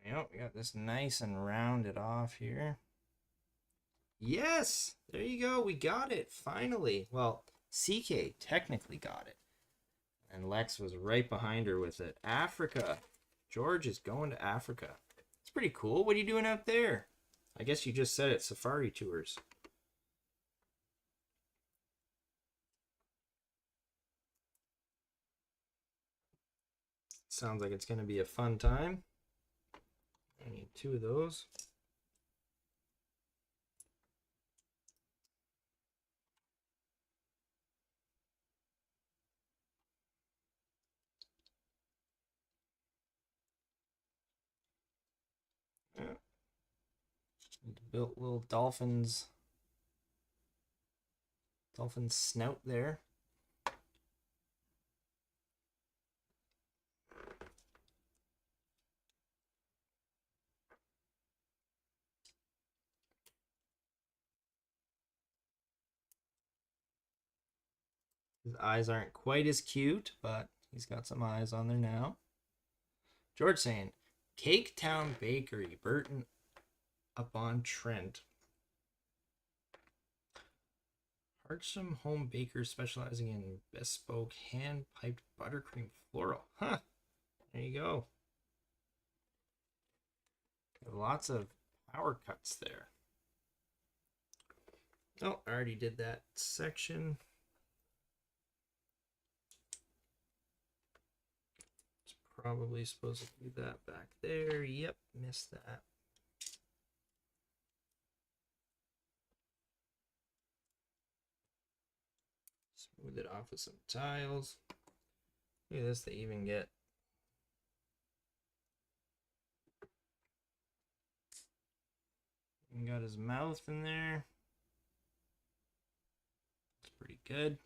[SPEAKER 1] Yep, we got this nice and rounded off here. Yes, there you go. We got it finally. Well, CK technically got it, and Lex was right behind her with it. Africa. George is going to Africa. It's pretty cool. What are you doing out there? I guess you just said it. Safari tours. Sounds like it's going to be a fun time. I need 2 of those. Yeah. Built little dolphins. Dolphin snout there. His eyes aren't quite as cute, but he's got some eyes on there now. George saying, Cake Town Bakery, Burton upon Trent. Hartsome home baker specializing in bespoke hand-piped buttercream floral. Huh. There you go. Lots of power cuts there. Oh, I already did that section. It's probably supposed to do that back there. Yep, missed that. Smooth it off with some tiles. Look at this, they even get got his mouth in there. It's pretty good.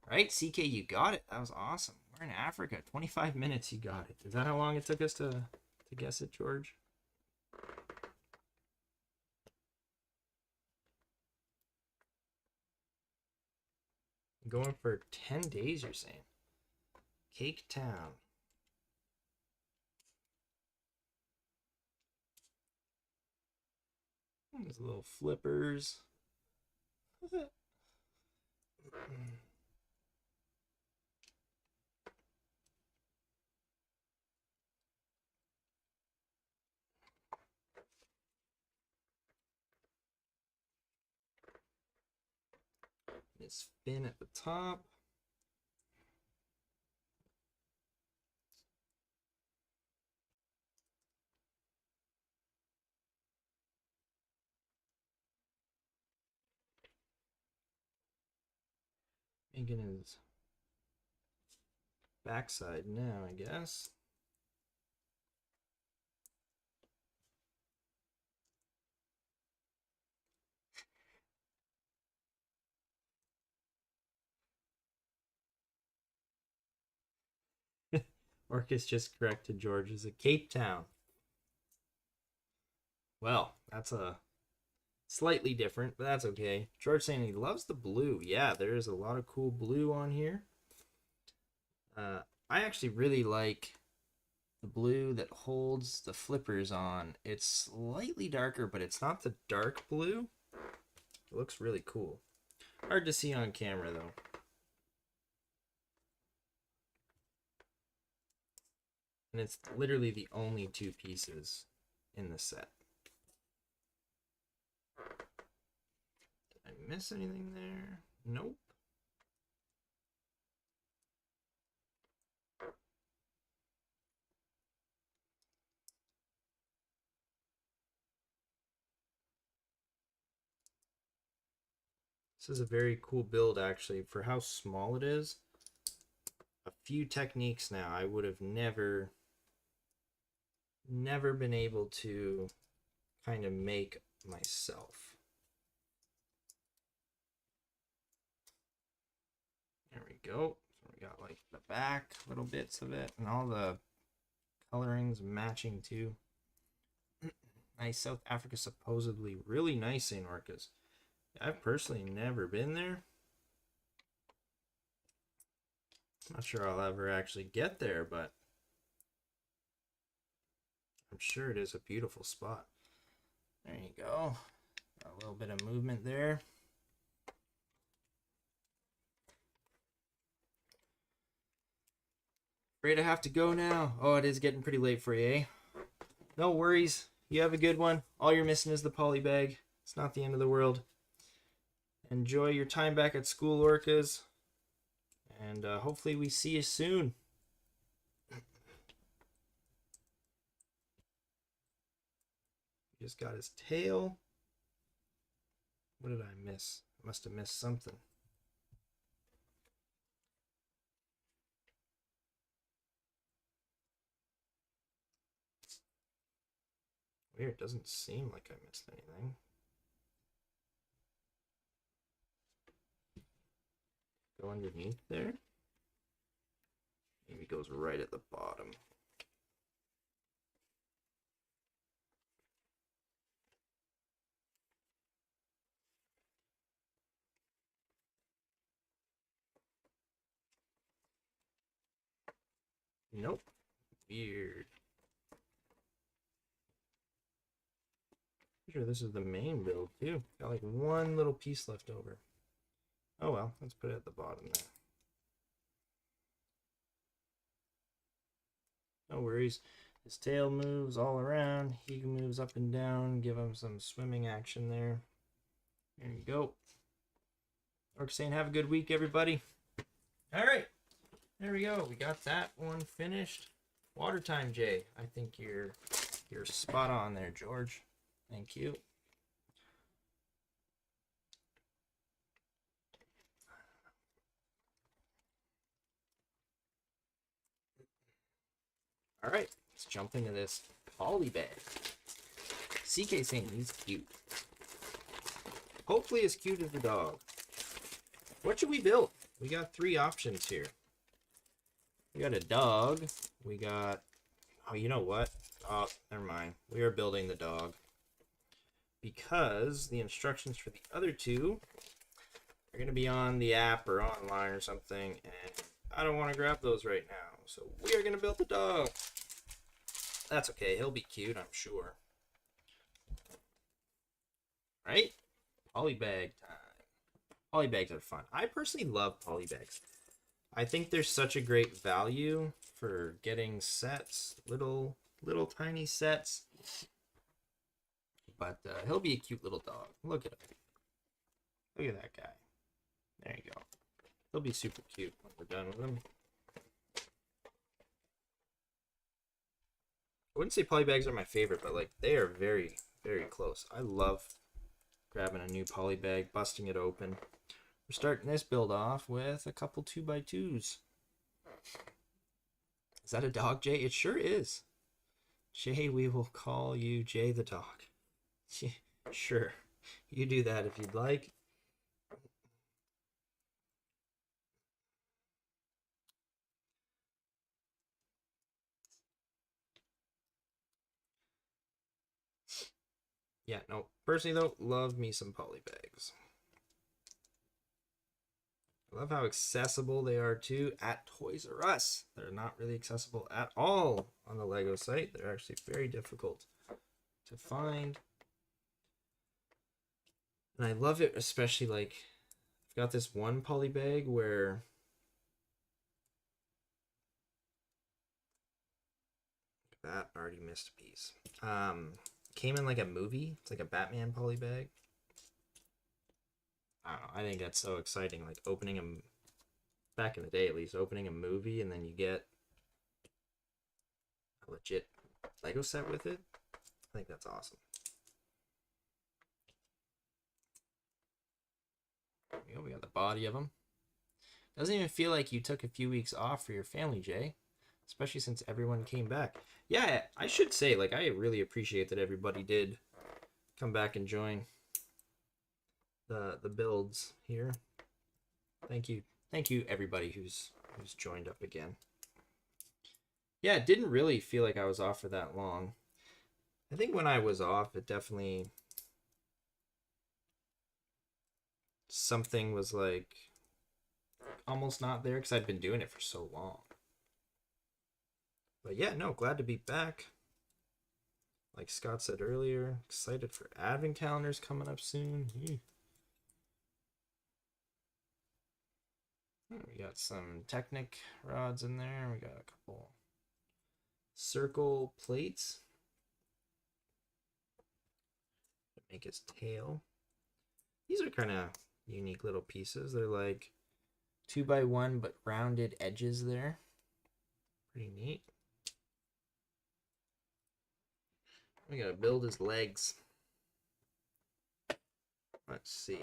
[SPEAKER 1] Right, CK, you got it. That was awesome. We're in Africa. 25 minutes, you got it. Is that how long it took us to guess it, George? Going for 10 days, you're saying? Cake Town. These little flippers. This fin at the top. Making his backside now, I guess. Orcus just corrected George as a Cape Town. Well, that's a slightly different, but that's okay. George saying he loves the blue. Yeah, there is a lot of cool blue on here. I actually really like the blue that holds the flippers on. It's slightly darker, but it's not the dark blue. It looks really cool. Hard to see on camera though. And it's literally the only two pieces in the set. Did I miss anything there? Nope. This is a very cool build actually for how small it is. A few techniques now I would have never been able to kind of make myself. There we go. So we got like the back little bits of it and all the colorings matching too. Nice. South Africa supposedly really nice in orcas. I've personally never been there. Not sure I'll ever actually get there, but I'm sure it is a beautiful spot. There you go. Got a little bit of movement there. Afraid I have to go now. Oh, it is getting pretty late for you, eh? No worries. You have a good one. All you're missing is the poly bag. It's not the end of the world. Enjoy your time back at school, orcas. And hopefully we see you soon. Just got his tail. What did I miss? I must have missed something. Weird, doesn't seem like I missed anything. Go underneath there. Maybe it goes right at the bottom. Nope. Weird. Sure, this is the main build too. Got like one little piece left over. Oh well, let's put it at the bottom there. No worries. His tail moves all around. He moves up and down. Give him some swimming action there. There you go. Orc saying have a good week, everybody. All right. There we go. We got that one finished. Water time, Jay. I think you're spot on there, George. Thank you. All right, let's jump into this poly bag. CK saying he's cute. Hopefully as cute as the dog. What should we build? We got three options here. We got a dog. We got... Oh, you know what? Oh, never mind. We are building the dog. Because the instructions for the other two are going to be on the app or online or something. And I don't want to grab those right now. So we are going to build the dog. That's okay. He'll be cute, I'm sure. Right? Polybag time. Polybags are fun. I personally love polybags. I think there's such a great value for getting sets, little tiny sets. But he'll be a cute little dog. Look at him. Look at that guy. There you go. He'll be super cute when we're done with him. I wouldn't say polybags are my favorite, but like they are very, very close. I love grabbing a new polybag, busting it open. We're starting this build off with a couple 2x2s. Is that a dog, Jay? It sure is. Jay, we will call you Jay the dog. Sure. You do that if you'd like. Yeah, no. Personally, though, love me some polybags. I love how accessible they are too at Toys R Us. They're not really accessible at all on the Lego site. They're actually very difficult to find. And I love it, especially like I've got this one poly bag where that already missed a piece. Came in like a movie. It's like a Batman poly bag. I don't know. I think that's so exciting. Like opening them back in the day, at least opening a movie, and then you get a legit Lego set with it. I think that's awesome. There we go. We got the body of them. Doesn't even feel like you took a few weeks off for your family, Jay. Especially since everyone came back. Yeah, I should say, like, I really appreciate that everybody did come back and join the builds here. Thank you everybody who's joined up again. Yeah, it didn't really feel like I was off for that long. I think when I was off, it definitely something was like almost not there because I'd been doing it for so long. But yeah, no, glad to be back. Like Scott said earlier, excited for advent calendars coming up soon. We got some Technic rods in there. We got a couple circle plates to make his tail. These are kind of unique little pieces. They're like 2x1 but rounded edges there. Pretty neat. We gotta build his legs. Let's see.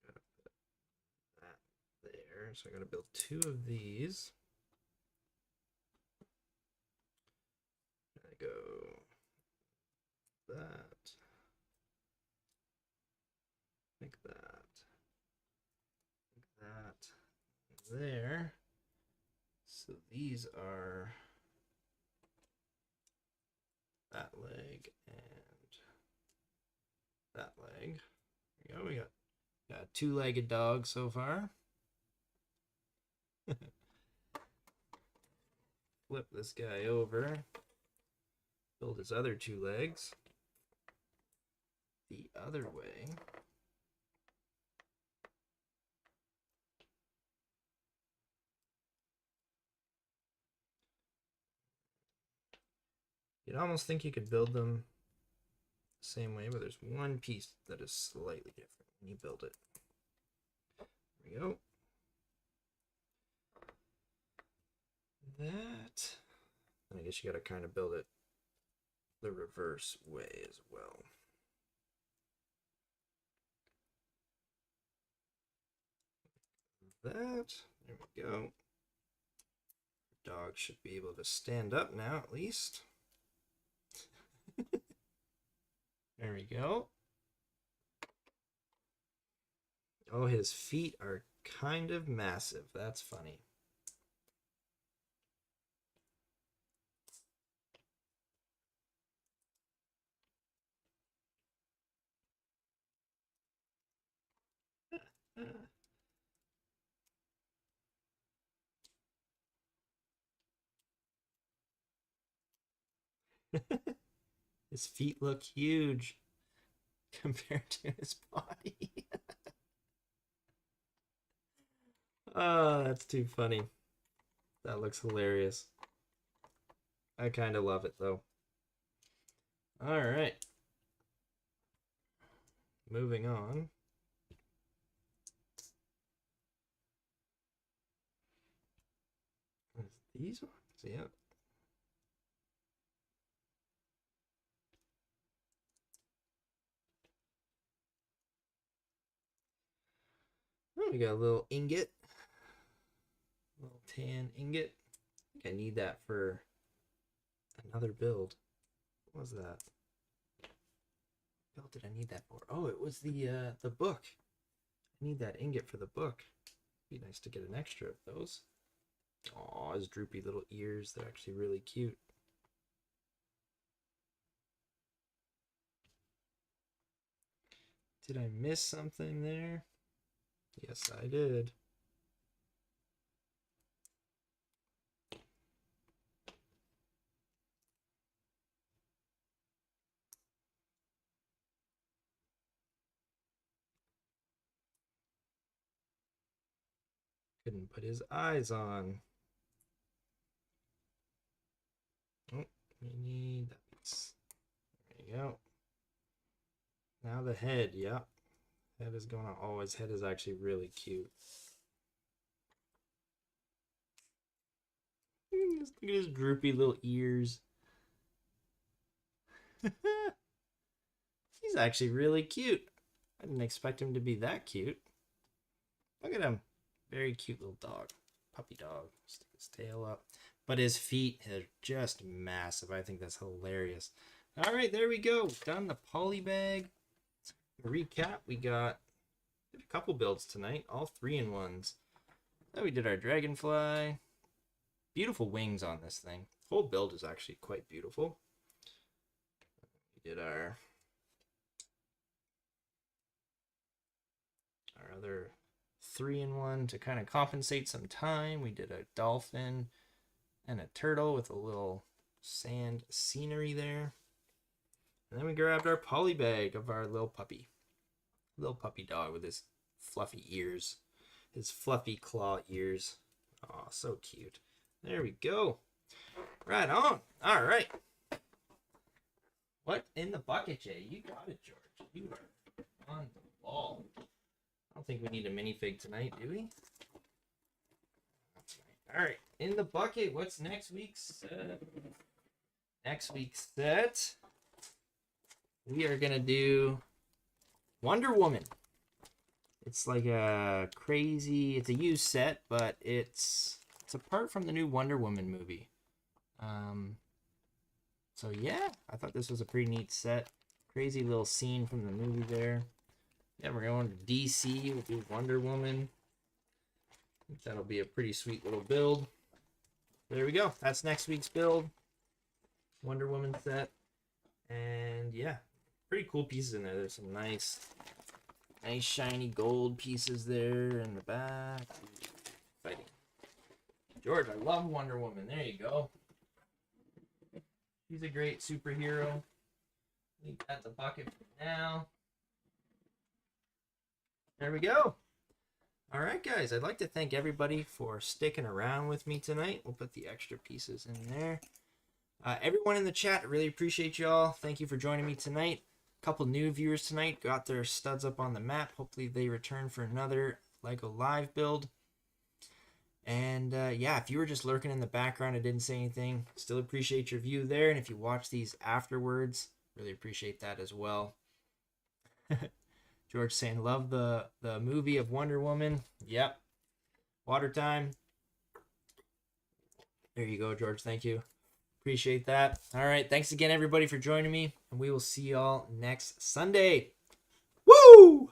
[SPEAKER 1] Gotta put that there. So I gotta build 2 of these. Gotta go that. Like that. Like that. There. So these are that leg and that leg. There we go. We got a 2-legged dog so far. Flip this guy over. Build his other 2 legs the other way. You'd almost think you could build them the same way, but there's one piece that is slightly different when you build it. There we go. That. And I guess you gotta kind of build it the reverse way as well. That. There we go. Dog should be able to stand up now, at least. There we go. Oh, his feet are kind of massive. That's funny. His feet look huge compared to his body. Oh, that's too funny. That looks hilarious. I kind of love it, though. All right. Moving on. These ones? Yeah. Oh, we got a little ingot. A little tan ingot. I think I need that for another build. What was that? What build did I need that for? Oh, it was the book. I need that ingot for the book. Be nice to get an extra of those. Aw, his droopy little ears. They're actually really cute. Did I miss something there? Yes, I did. Couldn't put his eyes on. Oh, we need that piece. There you go. Now the head, yeah. Head is going on. Oh, his head is actually really cute. Look at his droopy little ears. He's actually really cute. I didn't expect him to be that cute. Look at him. Very cute little dog. Puppy dog. Stick his tail up. But his feet are just massive. I think that's hilarious. All right, there we go. Done the poly bag. Recap, we got a couple builds tonight. All 3-in-1s. Then we did our Dragonfly. Beautiful wings on this thing. The whole build is actually quite beautiful. We did our other 3-in-1 to kind of compensate some time. We did a dolphin and a turtle with a little sand scenery there. And then we grabbed our poly bag of our little puppy dog with his fluffy ears, his fluffy claw ears. Oh, so cute. There we go. Right on. All right. What in the bucket, Jay? You got it, George. You are on the ball. I don't think we need a minifig tonight, do we? All right. In the bucket, what's next week's set? Next week's set, we are going to do Wonder Woman. It's like a crazy, it's a used set, but it's apart from the new Wonder Woman movie. So yeah, I thought this was a pretty neat set. Crazy little scene from the movie there. Yeah, we're going to DC. We'll do Wonder Woman. I think that'll be a pretty sweet little build. There we go. That's next week's build. Wonder Woman set. And yeah, pretty cool pieces in there. There's some nice shiny gold pieces there in the back. Fighting. George, I love Wonder Woman. There you go. She's a great superhero. Leave that in the bucket for now. There we go. All right, guys. I'd like to thank everybody for sticking around with me tonight. We'll put the extra pieces in there. Everyone in the chat, I really appreciate y'all. Thank you for joining me tonight. A couple new viewers tonight got their studs up on the map. Hopefully they return for another Lego live build. And yeah, if you were just lurking in the background and didn't say anything, still appreciate your view there. And if you watch these afterwards, really appreciate that as well. George saying, love the movie of Wonder Woman. Yep. Water time. There you go, George. Thank you. Appreciate that. All right. Thanks again, everybody, for joining me. And we will see y'all next Sunday. Woo!